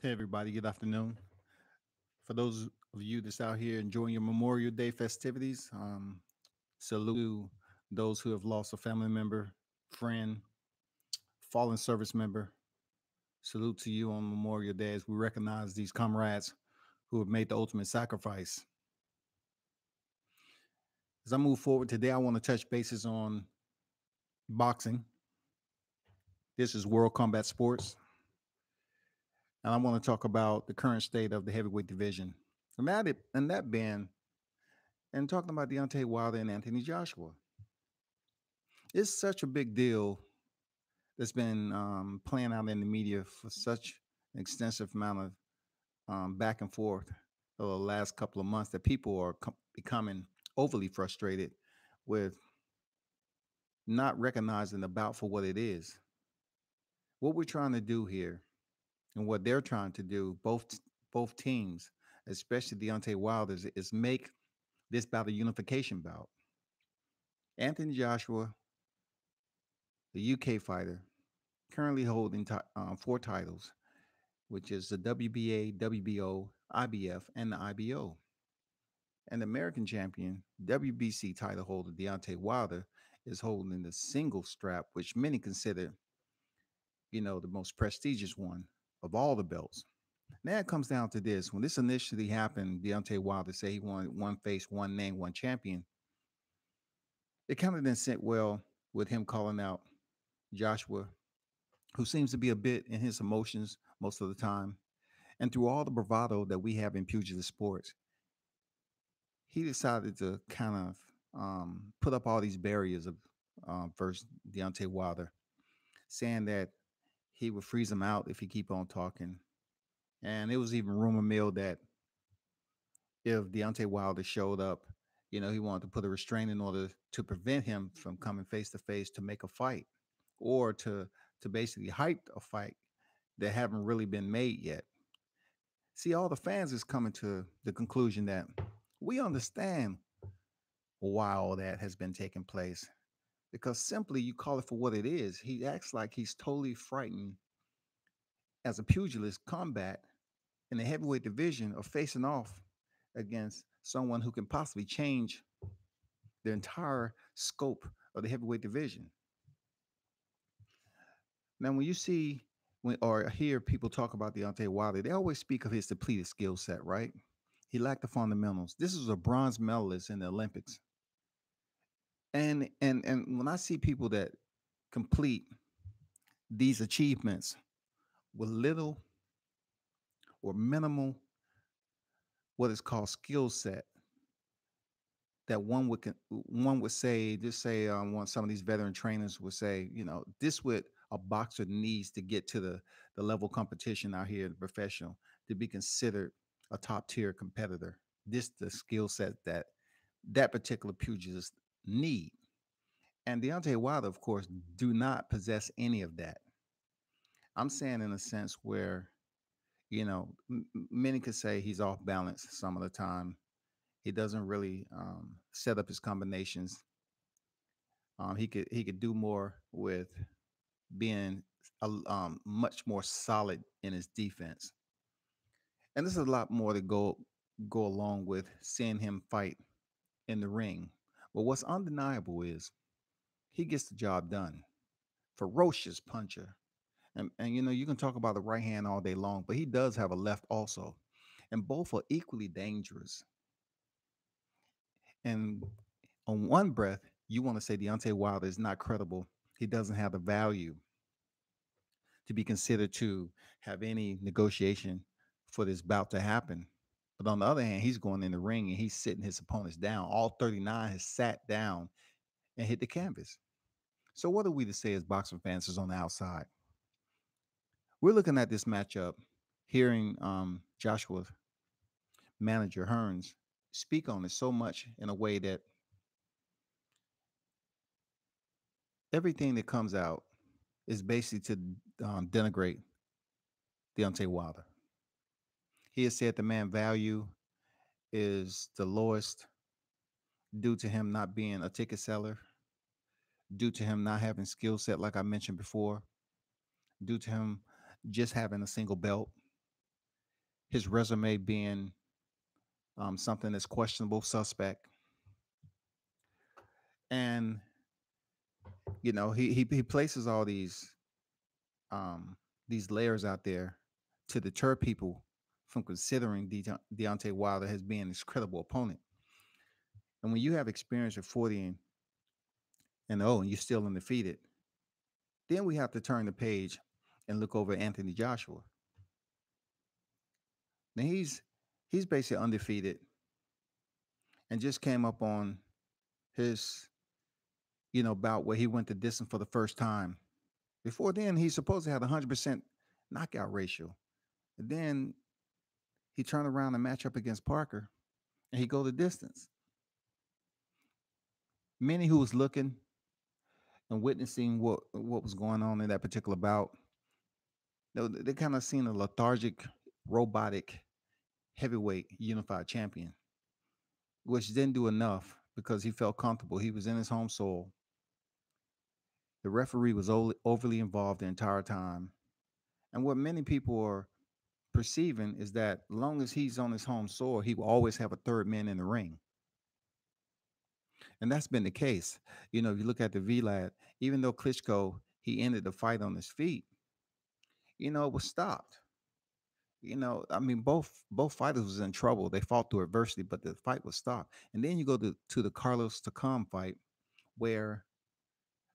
Hey, everybody. Good afternoon. For those of you that's out here enjoying your Memorial Day festivities, salute to those who have lost a family member, friend, fallen service member. Salute to you on Memorial Day as we recognize these comrades who have made the ultimate sacrifice. As I move forward today, I want to touch bases on boxing. This is World Combat Sports, and I want to talk about the current state of the heavyweight division. And that being, and talking about Deontay Wilder and Anthony Joshua. It's such a big deal that's been playing out in the media for such an extensive amount of back and forth over the last couple of months that people are becoming overly frustrated with not recognizing the bout for what it is. What we're trying to do here and what they're trying to do, both teams, especially Deontay Wilder, is make this bout a unification bout. Anthony Joshua, the UK fighter, currently holding four titles, which is the WBA, WBO, IBF, and the IBO. And the American champion, WBC title holder Deontay Wilder, is holding the single strap, which many consider, the most prestigious one of all the belts. Now it comes down to this. When this initially happened, Deontay Wilder said he wanted one face, one name, one champion. It kind of didn't sit well with him calling out Joshua, who seems to be a bit in his emotions most of the time. And through all the bravado that we have in pugilist sports, he decided to kind of put up all these barriers of first Deontay Wilder, saying that he would freeze him out if he keep on talking. And it was even rumor mill that if Deontay Wilder showed up, he wanted to put a restraining order to prevent him from coming face to face to make a fight, or to basically hype a fight that haven't really been made yet. See, all the fans is coming to the conclusion that we understand why all that has been taking place, because simply you call it for what it is. He acts like he's totally frightened as a pugilist combat in the heavyweight division of facing off against someone who can possibly change the entire scope of the heavyweight division. Now, when you see or hear people talk about Deontay Wilder, they always speak of his depleted skill set, right? He lacked the fundamentals. This is a bronze medalist in the Olympics. And when I see people that complete these achievements with little or minimal what is called skill set, that one would say, just say one some of these veteran trainers would say, this what a boxer needs to get to the level competition out here in the professional to be considered a top tier competitor. This the skill set that that particular pugilist need. And Deontay Wilder, of course, do not possess any of that. I'm saying in a sense where, many could say he's off balance some of the time. He doesn't really set up his combinations. He could do more with being much more solid in his defense. And this is a lot more to go along with seeing him fight in the ring. But what's undeniable is he gets the job done. Ferocious puncher. And you can talk about the right hand all day long, but he does have a left also. And both are equally dangerous. And on one breath, you want to say Deontay Wilder is not credible. He doesn't have the value to be considered to have any negotiation for this bout to happen. But on the other hand, he's going in the ring and he's sitting his opponents down. All 39 has sat down and hit the canvas. So what are we to say as boxing fans is on the outside? We're looking at this matchup, hearing Joshua's manager Hearns speak on it so much in a way that everything that comes out is basically to denigrate Deontay Wilder. He has said the man value is the lowest due to him not being a ticket seller, due to him not having skill set like I mentioned before, due to him just having a single belt. his resume being something that's questionable, suspect, and he places all these layers out there to deter people from considering Deontay Wilder as being his credible opponent. And when you have experience at 40 and 0 and you're still undefeated, then we have to turn the page and look over Anthony Joshua. Now he's basically undefeated and just came up on his bout where he went the distance for the first time. Before then, he supposed to have a 100% knockout ratio. And then he turned around and match up against Parker, and he go the distance. Many who was looking and witnessing what was going on in that particular bout, they kind of seen a lethargic, robotic heavyweight unified champion, which didn't do enough because he felt comfortable. He was in his home soil. The referee was overly involved the entire time. And what many people are perceiving is that as long as he's on his home soil, he will always have a third man in the ring. And that's been the case. If you look at the VLAD, even though Klitschko, he ended the fight on his feet, it was stopped. I mean, both fighters was in trouble. They fought through adversity, but the fight was stopped. And then you go to the Carlos Takam fight, where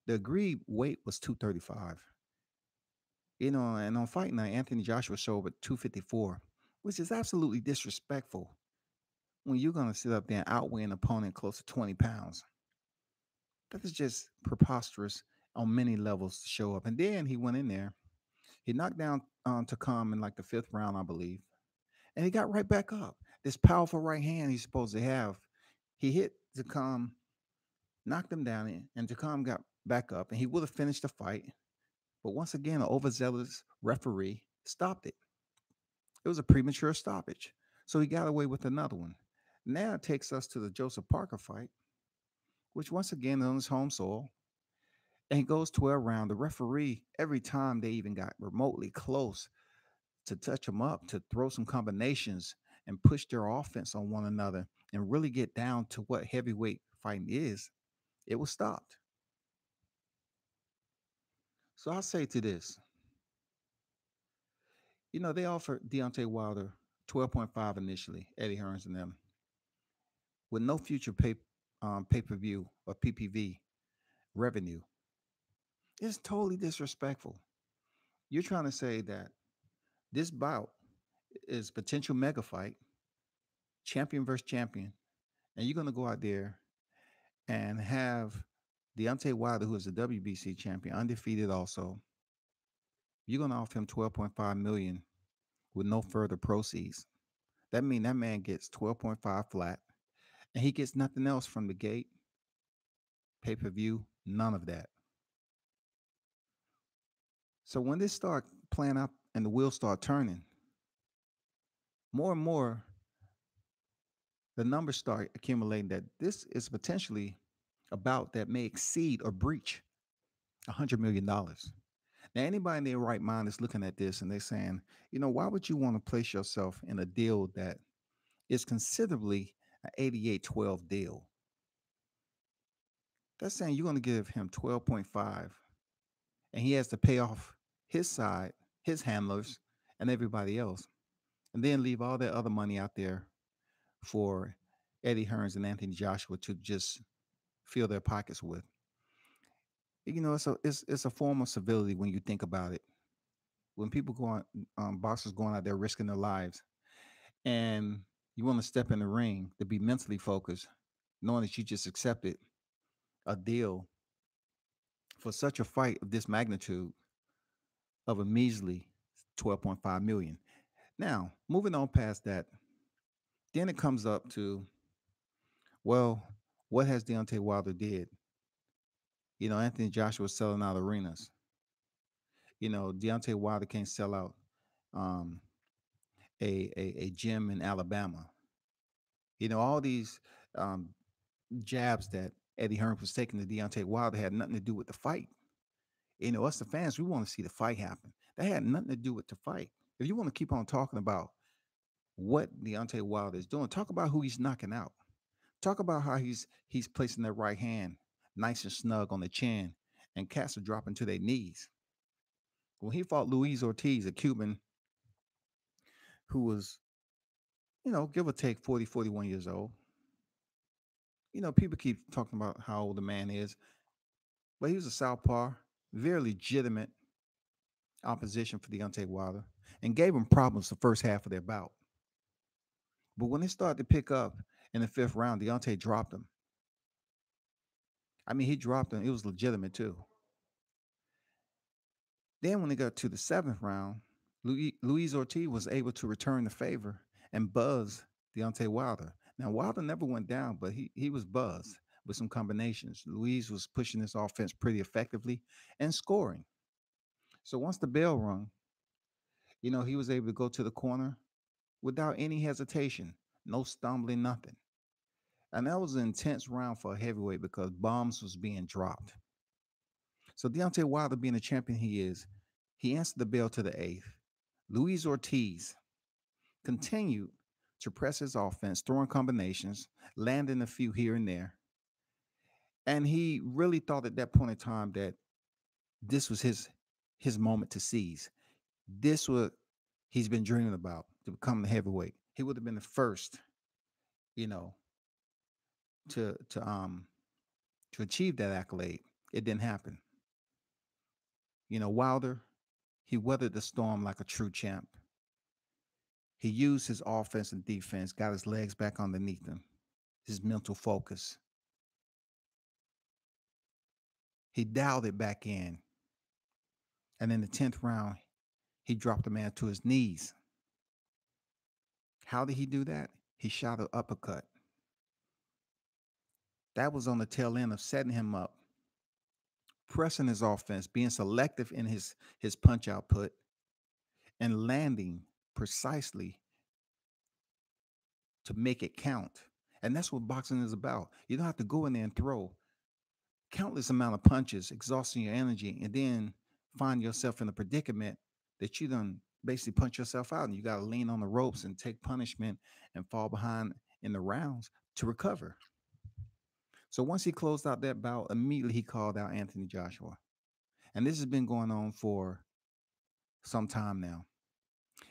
the agreed weight was 235. And on fight night, Anthony Joshua showed up at 254, which is absolutely disrespectful when you're going to sit up there and outweigh an opponent close to 20 pounds. That is just preposterous on many levels to show up. And then he went in there. He knocked down Takam in like the fifth round, I believe. And he got right back up. This powerful right hand he's supposed to have. He hit Takam, knocked him down, and Takam got back up, and he would have finished the fight. But once again, an overzealous referee stopped it. It was a premature stoppage. So he got away with another one. Now it takes us to the Joseph Parker fight, which once again is on his home soil. And he goes 12 round. The referee, every time they even got remotely close to touch him up, to throw some combinations and push their offense on one another and really get down to what heavyweight fighting is, it was stopped. So I'll say to this, they offered Deontay Wilder 12.5 initially, Eddie Hearns and them, with no future pay-per-view or PPV revenue. It's totally disrespectful. You're trying to say that this bout is potential mega fight, champion versus champion, and you're going to go out there and have Deontay Wilder, who is the WBC champion, undefeated also. You're going to offer him 12.5 million with no further proceeds. That means that man gets 12.5 flat, and he gets nothing else from the gate, pay-per-view, none of that. So when this start playing out and the wheels start turning, more and more the numbers start accumulating that this is potentially a bout that may exceed or breach $100 million. Now, anybody in their right mind is looking at this and they're saying, why would you want to place yourself in a deal that is considerably an 88-12 deal? That's saying you're going to give him 12.5 and he has to pay off his side, his handlers, and everybody else, and then leave all that other money out there for Eddie Hearns and Anthony Joshua to just fill their pockets with. It's a form of civility when you think about it. When people go on, boxers going out there risking their lives, and you want to step in the ring to be mentally focused, knowing that you just accepted a deal for such a fight of this magnitude of a measly 12.5 million. Now, moving on past that, then it comes up to, well, what has Deontay Wilder did? Anthony Joshua selling out arenas. Deontay Wilder can't sell out um, a gym in Alabama. All these um, jabs that Eddie Hearn was taking to Deontay Wilder had nothing to do with the fight. Us the fans, we want to see the fight happen. That had nothing to do with the fight. If you want to keep on talking about what Deontay Wilder is doing. Talk about who he's knocking out. Talk about how he's placing that right hand nice and snug on the chin, and cats are dropping to their knees. When he fought Luis Ortiz, a Cuban who was, give or take 40, 41 years old. People keep talking about how old the man is, but he was a southpaw, very legitimate opposition for Deontay Wilder, and gave him problems the first half of their bout. But when they started to pick up in the fifth round, Deontay dropped him. I mean, he dropped him. It was legitimate too. Then when they got to the seventh round, Luis Ortiz was able to return the favor and buzz Deontay Wilder. Now Wilder never went down, but he was buzzed with some combinations. Luis was pushing his offense pretty effectively and scoring. So once the bell rung, he was able to go to the corner without any hesitation, no stumbling, nothing. And that was an intense round for a heavyweight because bombs was being dropped. So Deontay Wilder, being the champion he is, he answered the bell to the eighth. Luis Ortiz continued to press his offense, throwing combinations, landing a few here and there. And he really thought at that point in time that this was his moment to seize. This was he's been dreaming about, to become the heavyweight. He would have been the first, you know, to to um to achieve that accolade. It didn't happen. Wilder, he weathered the storm like a true champ. He used his offense and defense, got his legs back underneath him, his mental focus. He dialed it back in. And in the 10th round, he dropped the man to his knees. How did he do that? He shot an uppercut. That was on the tail end of setting him up, pressing his offense, being selective in his punch output, and landing precisely to make it count. And that's what boxing is about. You don't have to go in there and throw countless amount of punches, exhausting your energy, and then find yourself in a predicament that you done basically punch yourself out, and you got to lean on the ropes and take punishment and fall behind in the rounds to recover. So once he closed out that bout, immediately he called out Anthony Joshua. And this has been going on for some time now.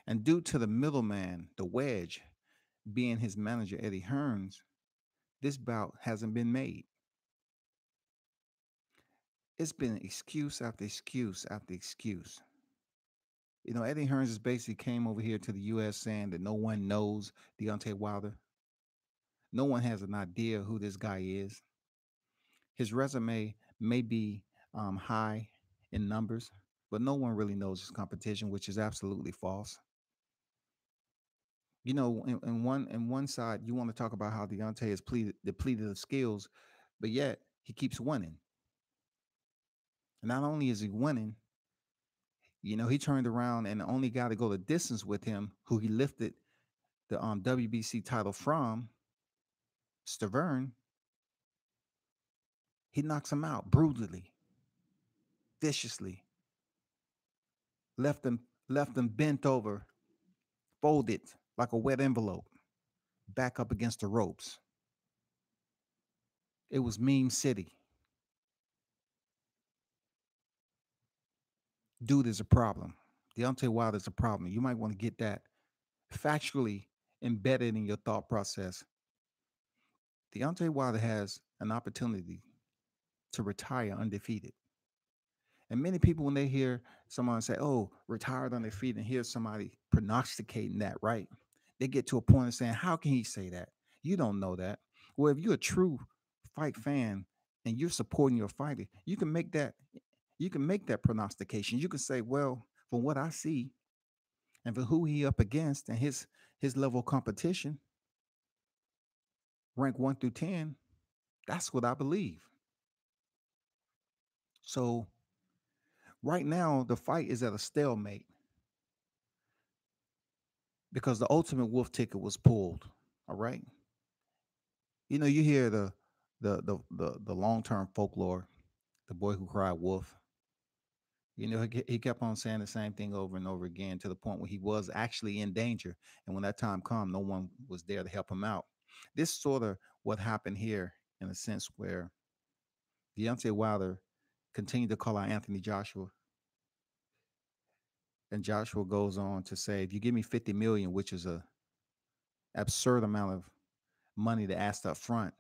And due to the middleman, the wedge, being his manager, Eddie Hearns, this bout hasn't been made. It's been excuse after excuse after excuse. Eddie Hearns has basically came over here to the U.S. saying that no one knows Deontay Wilder. No one has an idea who this guy is. His resume may be high in numbers, but no one really knows his competition, which is absolutely false. In one side, you want to talk about how Deontay has depleted of skills, but yet he keeps winning. And not only is he winning, he turned around and the only guy to go the distance with him, who he lifted the WBC title from, Stavern, he knocks him out brutally, viciously, left him bent over, folded like a wet envelope, back up against the ropes. It was Meme City. Dude is a problem. Deontay Wilder is a problem. You might want to get that factually embedded in your thought process. Deontay Wilder has an opportunity to retire undefeated. And many people, when they hear someone say, "Oh, retired undefeated," and hear somebody prognosticating that, right? They get to a point of saying, "How can he say that? You don't know that." Well, if you're a true fight fan and you're supporting your fighter, you can make that. You can make that prognostication. You can say, "Well, from what I see, and for who he up against and his level of competition, rank 1 through 10, that's what I believe." So right now, the fight is at a stalemate because the ultimate wolf ticket was pulled. All right. You hear the long term folklore, the boy who cried wolf. He kept on saying the same thing over and over again to the point where he was actually in danger. And when that time come, no one was there to help him out. This sort of what happened here in a sense where Deontay Wilder continued to call out Anthony Joshua, and Joshua goes on to say, "If you give me 50 million, which is a absurd amount of money to ask up front,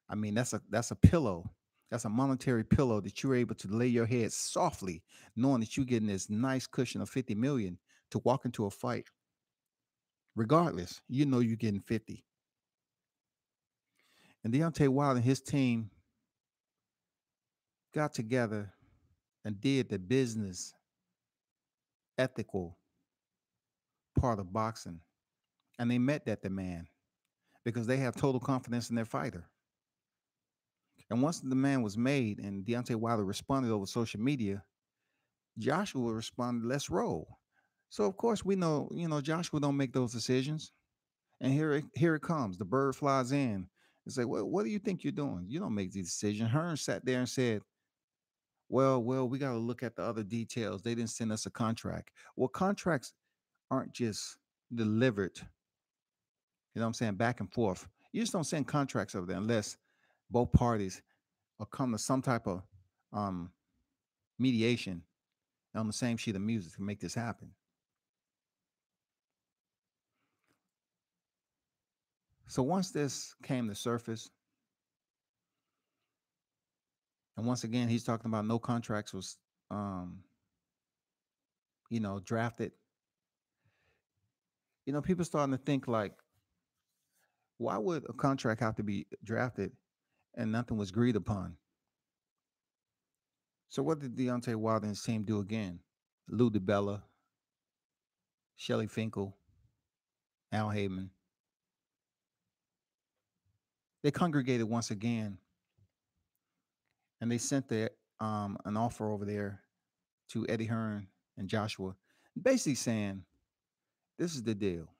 I mean that's a pillow, that's a monetary pillow that you're able to lay your head softly, knowing that you're getting this nice cushion of 50 million to walk into a fight. Regardless, you know you're getting 50." And Deontay Wilder and his team got together and did the business ethical part of boxing, and they met that demand because they have total confidence in their fighter. And once the demand was made and Deontay Wilder responded over social media, Joshua responded, "Let's roll." So of course we know, Joshua don't make those decisions. And here it comes. The bird flies in and say, "Well, what do you think you're doing? You don't make these decisions." Hearn sat there and said, "Well, we got to look at the other details. They didn't send us a contract." Well, contracts aren't just delivered, you know what I'm saying, back and forth. You just don't send contracts over there unless both parties will come to some type of um, mediation on the same sheet of music to make this happen. So once this came to surface, and once again, he's talking about no contracts was, um, drafted. People starting to think like, why would a contract have to be drafted and nothing was agreed upon? So what did Deontay Wilder and his team do again? Lou DiBella, Shelly Finkel, Al Heyman, they congregated once again and they sent an offer over there to Eddie Hearn and Joshua, basically saying, "This is the deal.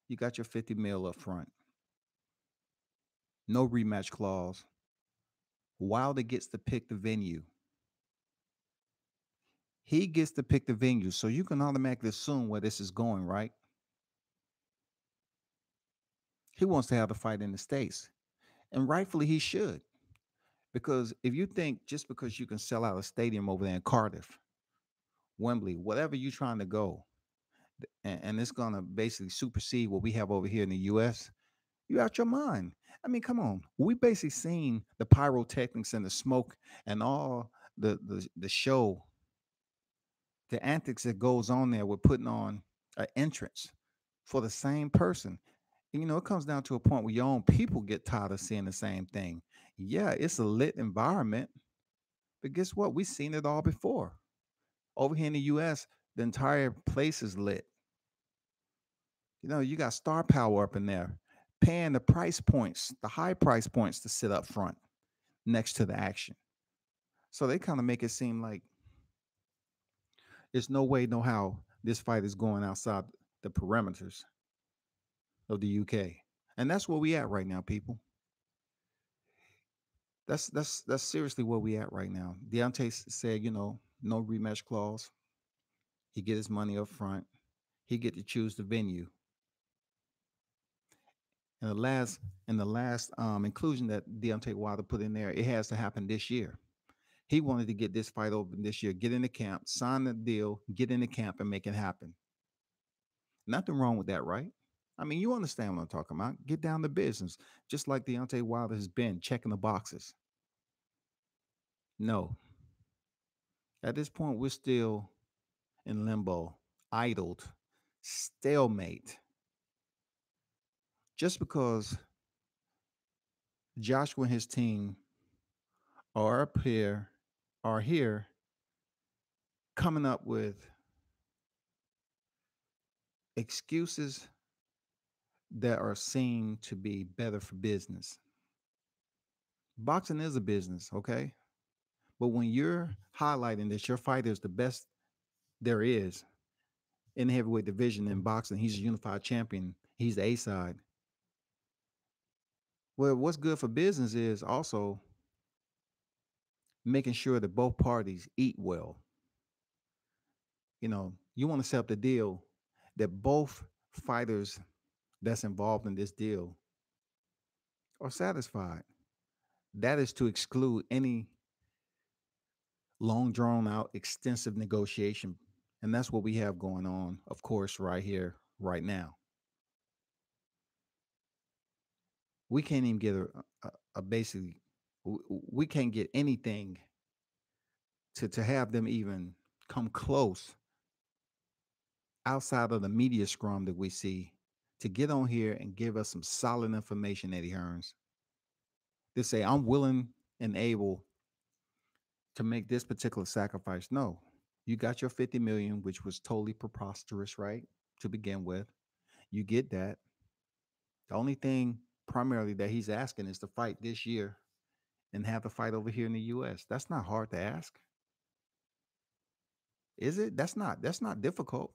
You got your 50 mil up front, no rematch clause. Wilder gets to pick the venue. He gets to pick the venue. So you can automatically assume where this is going, right? He wants to have the fight in the States. And rightfully he should. Because if you think just because you can sell out a stadium over there in Cardiff, Wembley, whatever you're trying to go, and it's gonna basically supersede what we have over here in the US, you out your mind. I mean, come on. We basically seen the pyrotechnics and the smoke and all the show, the antics that goes on there with putting on an entrance for the same person. And, it comes down to a point where your own people get tired of seeing the same thing. Yeah, it's a lit environment, but guess what? We've seen it all before. Over here in the US, the entire place is lit. You got star power up in there, paying the price points, the high price points to sit up front next to the action. So they kind of make it seem like there's no way, no how this fight is going outside the perimeters of the UK. And that's where we at right now, people. That's seriously where we at right now. Deontay said, no rematch clause. He get his money up front. He get to choose the venue. And the last inclusion that Deontay Wilder put in there, it has to happen this year. He wanted to get this fight open this year, get in the camp, sign the deal, get in the camp, and make it happen. Nothing wrong with that, right? I mean, you understand what I'm talking about. Get down to business, just like Deontay Wilder has been checking the boxes. No, at this point, we're still in limbo, idled, stalemate, just because Joshua and his team are up here, are here coming up with excuses that are seen to be better for business. Boxing is a business, okay? But when you're highlighting that your fighter is the best there is in the heavyweight division in boxing, he's a unified champion, he's the A side. Well, what's good for business is also making sure that both parties eat well. You want to set up the deal that both fighters that's involved in this deal are satisfied. That is to exclude any long drawn out extensive negotiation. And that's what we have going on, of course, right here, right now. We can't even get a basically, we can't get anything to have them even come close outside of the media scrum that we see to get on here and give us some solid information, Eddie Hearns, to say, I'm willing and able to make this particular sacrifice. No, you got your 50 million, which was totally preposterous, right? To begin with, you get that. The only thing primarily that he's asking is to fight this year and have the fight over here in the US. That's not hard to ask. Is it? That's not difficult.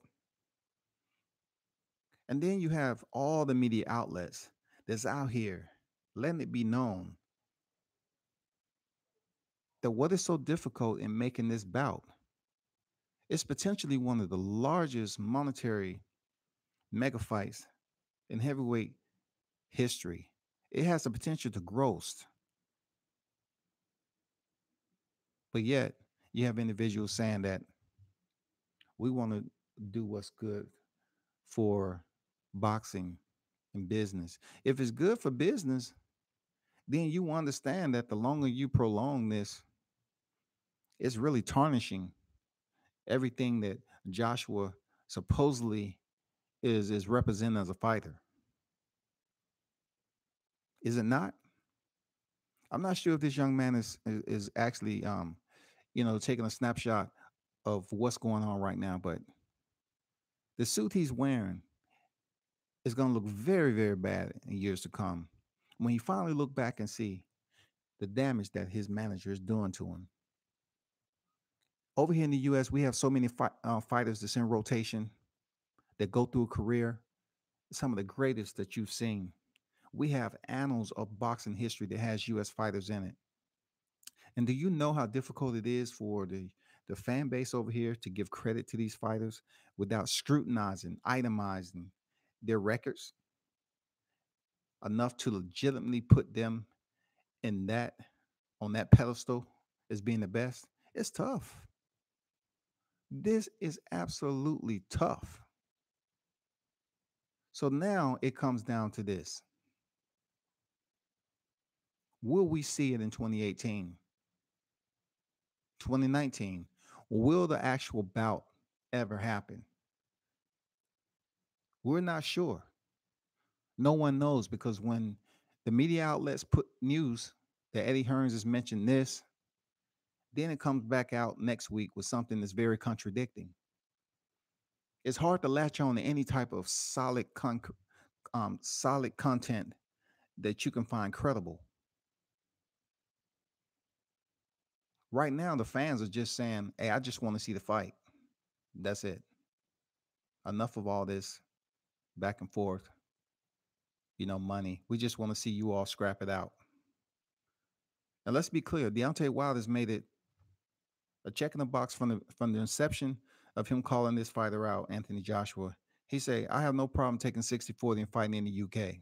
And then you have all the media outlets that's out here letting it be known that what is so difficult in making this bout is potentially one of the largest monetary mega fights in heavyweight history. It has the potential to gross, but yet you have individuals saying that we want to do what's good for boxing and business. If it's good for business, then you understand that the longer you prolong this, it's really tarnishing everything that Joshua supposedly is represented as a fighter. Is it not? I'm not sure if this young man is actually taking a snapshot of what's going on right now, but the suit he's wearing is going to look very, very bad in years to come when he finally look back and see the damage that his manager is doing to him. Over here in the U.S., we have so many fighters that's in rotation that go through a career, some of the greatest that you've seen. We have annals of boxing history that has U.S. fighters in it. And do you know how difficult it is for the fan base over here to give credit to these fighters without scrutinizing, itemizing their records enough to legitimately put them in that on that pedestal as being the best? It's tough. This is absolutely tough. So now it comes down to this. Will we see it in 2018, 2019? Will the actual bout ever happen? We're not sure. No one knows because when the media outlets put news that Eddie Hearns has mentioned this, then it comes back out next week with something that's very contradicting. It's hard to latch on to any type of solid content that you can find credible. Right now, the fans are just saying, "Hey, I just want to see the fight." That's it. Enough of all this back and forth, money. We just want to see you all scrap it out. And let's be clear, Deontay Wilder's made it a check in the box from the inception of him calling this fighter out, Anthony Joshua. He say, I have no problem taking 60-40 and fighting in the UK.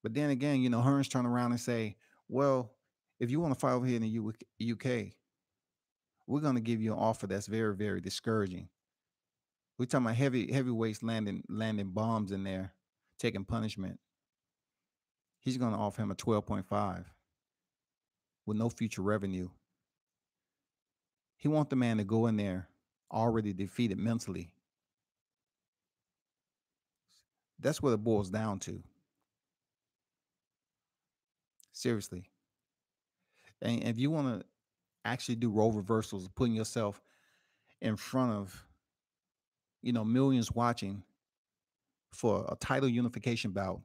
But then again, Hearns turn around and say, well, if you want to fight over here in the UK, we're going to give you an offer that's very, very discouraging. We're talking about heavyweights landing bombs in there, taking punishment. He's going to offer him a 12.5 with no future revenue. He wants the man to go in there already defeated mentally. That's what it boils down to. Seriously. And if you want to actually do role reversals, putting yourself in front of, millions watching for a title unification bout,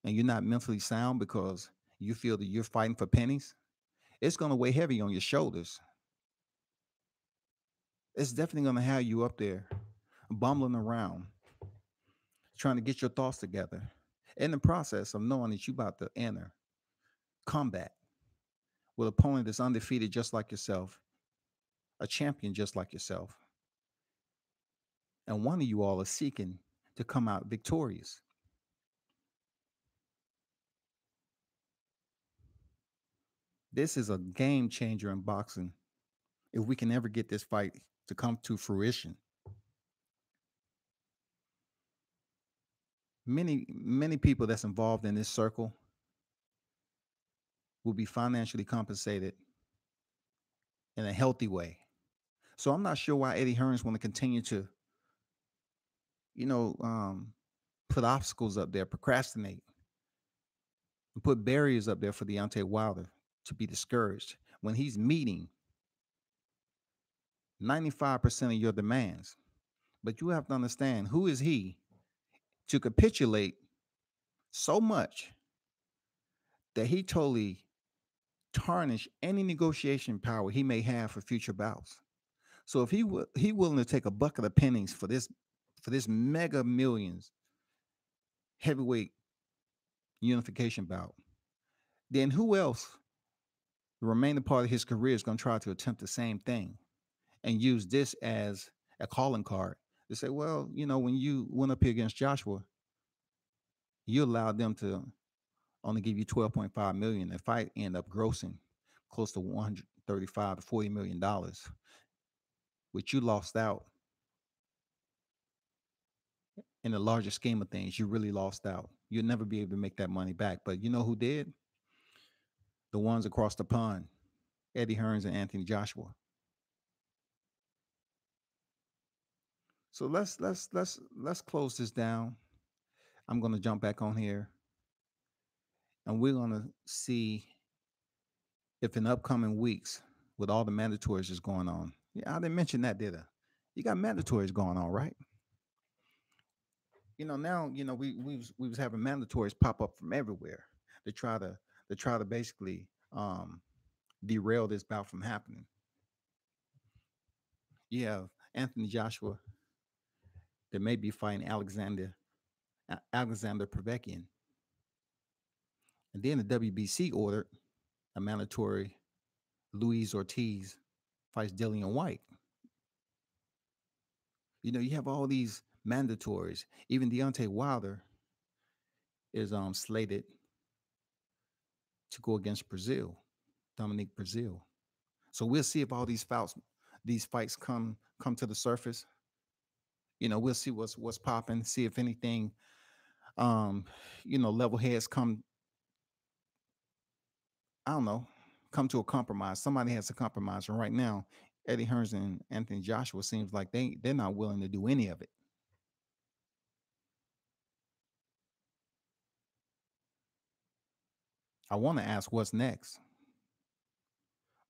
and you're not mentally sound because you feel that you're fighting for pennies, it's going to weigh heavy on your shoulders. It's definitely going to have you up there bumbling around, trying to get your thoughts together in the process of knowing that you're about to enter combat with an opponent that's undefeated just like yourself, a champion just like yourself, and one of you all is seeking to come out victorious. This is a game changer in boxing. If we can ever get this fight to come to fruition, many people that's involved in this circle will be financially compensated in a healthy way. So I'm not sure why Eddie Hearns want to continue to, you know, put obstacles up there, procrastinate, and put barriers up there for Deontay Wilder to be discouraged when he's meeting 95% of your demands. But you have to understand, who is he to capitulate so much that he totally tarnish any negotiation power he may have for future bouts. So if he willing to take a bucket of pennies for this mega millions heavyweight unification bout, then who else the remaining part of his career is going to try to attempt the same thing and use this as a calling card to say, well, when you went up here against Joshua, you allowed them to only give you 12.5 million. If I end up grossing close to 135 to 40 million dollars, which you lost out in the larger scheme of things, you really lost out. You'll never be able to make that money back. But you know who did? The ones across the pond, Eddie Hearns and Anthony Joshua. So let's close this down. I'm going to jump back on here, and we're going to see if in upcoming weeks, with all the mandatories that's going on. Yeah, I didn't mention that, did I? You got mandatories going on, right? Now we was having mandatories pop up from everywhere to try to basically derail this bout from happening. You have Anthony Joshua that may be fighting Alexander Povetkin, and then the WBC ordered a mandatory Luis Ortiz fights Dillian White. You have all these mandatories. Even Deontay Wilder is slated to go against Dominique Brazil. So we'll see if all these fights come to the surface. We'll see what's popping. See if anything, level heads come. I don't know, come to a compromise. Somebody has to compromise. And right now, Eddie Hearns and Anthony Joshua seems like they're not willing to do any of it. I want to ask what's next,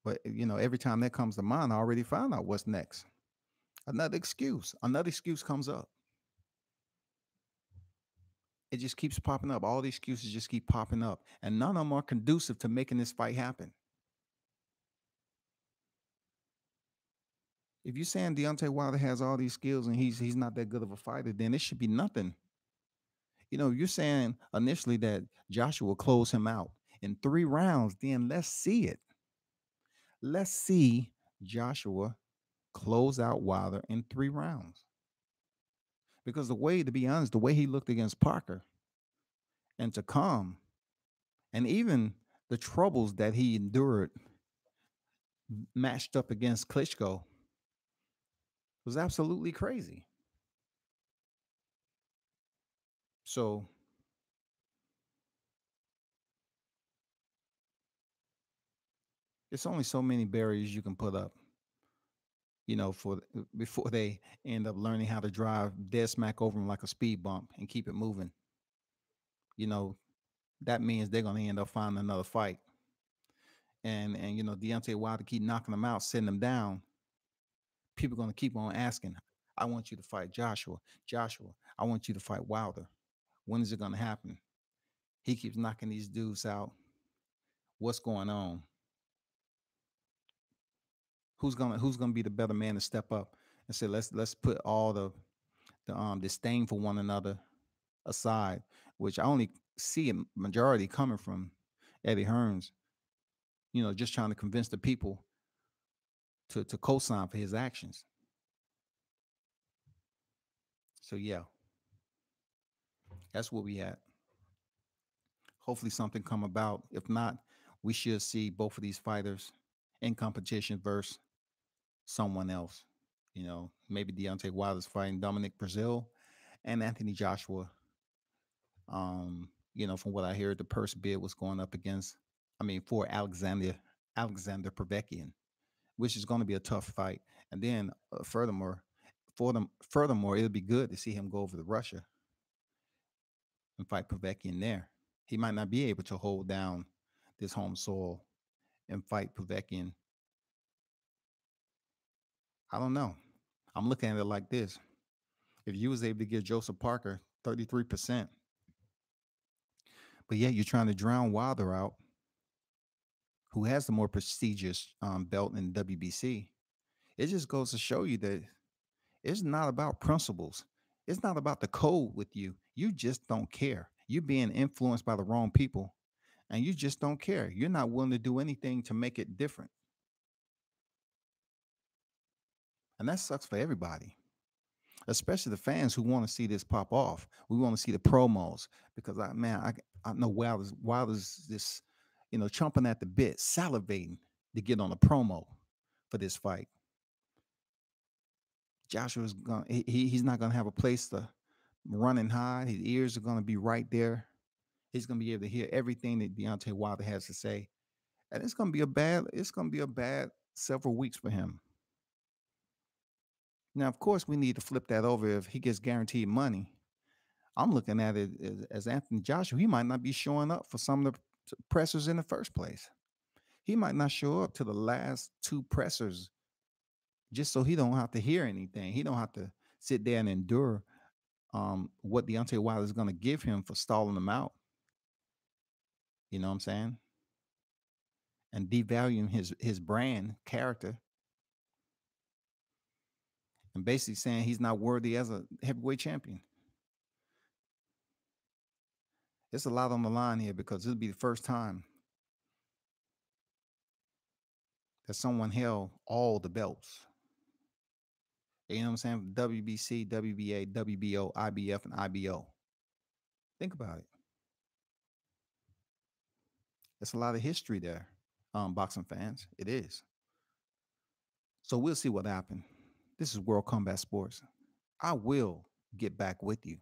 but every time that comes to mind, I already found out what's next. Another excuse comes up. It just keeps popping up. All the excuses just keep popping up, and none of them are conducive to making this fight happen. If you're saying Deontay Wilder has all these skills and he's not that good of a fighter, then it should be nothing. You're saying initially that Joshua will close him out in 3 rounds. Then let's see it. Let's see Joshua close out Wilder in 3 rounds. Because to be honest, the way he looked against Parker and to come, and even the troubles that he endured matched up against Klitschko was absolutely crazy. So it's only so many barriers you can put up, for before they end up learning how to drive dead smack over them like a speed bump and keep it moving. You know, that means they're gonna end up finding another fight. And Deontay Wilder keep knocking them out, sitting them down. People are gonna keep on asking, I want you to fight Joshua. Joshua, I want you to fight Wilder. When is it gonna happen? He keeps knocking these dudes out. What's going on? Who's gonna be the better man to step up and say, let's put all the disdain for one another aside, which I only see a majority coming from Eddie Hearns. just trying to convince the people to co-sign for his actions. So yeah, that's what we had. Hopefully something come about. If not, we should see both of these fighters in competition versus someone else. Maybe Deontay Wilder's fighting Dominic Brazil and Anthony Joshua. From what I heard, the purse bid was going up against, for Alexander Povetkin, which is going to be a tough fight. And then furthermore, it'll be good to see him go over to Russia and fight Povetkin there. He might not be able to hold down this home soil and fight Povetkin. I don't know. I'm looking at it like this. If you was able to get Joseph Parker 33%, but yet you're trying to drown Wilder out, who has the more prestigious belt in WBC, it just goes to show you that it's not about principles. It's not about the code with you. You just don't care. You're being influenced by the wrong people and you just don't care. You're not willing to do anything to make it different. And that sucks for everybody, especially the fans who want to see this pop off. We want to see the promos because I know Wilder's this, chomping at the bit, salivating to get on a promo for this fight. Joshua's he's not gonna have a place to run and hide. His ears are gonna be right there. He's gonna be able to hear everything that Deontay Wilder has to say. And it's gonna be a bad several weeks for him. Now, of course, we need to flip that over if he gets guaranteed money. I'm looking at it as Anthony Joshua. He might not be showing up for some of the pressers in the first place. He might not show up to the last two pressers just so he don't have to hear anything. He don't have to sit there and endure what Deontay Wilder is going to give him for stalling him out. You know what I'm saying? And devaluing his brand character and basically saying he's not worthy as a heavyweight champion. It's a lot on the line here because it'll be the first time that someone held all the belts. You know what I'm saying? WBC, WBA, WBO, IBF, and IBO. Think about it. It's a lot of history there, boxing fans. It is. So we'll see what happens. This is World Combat Sports. I will get back with you.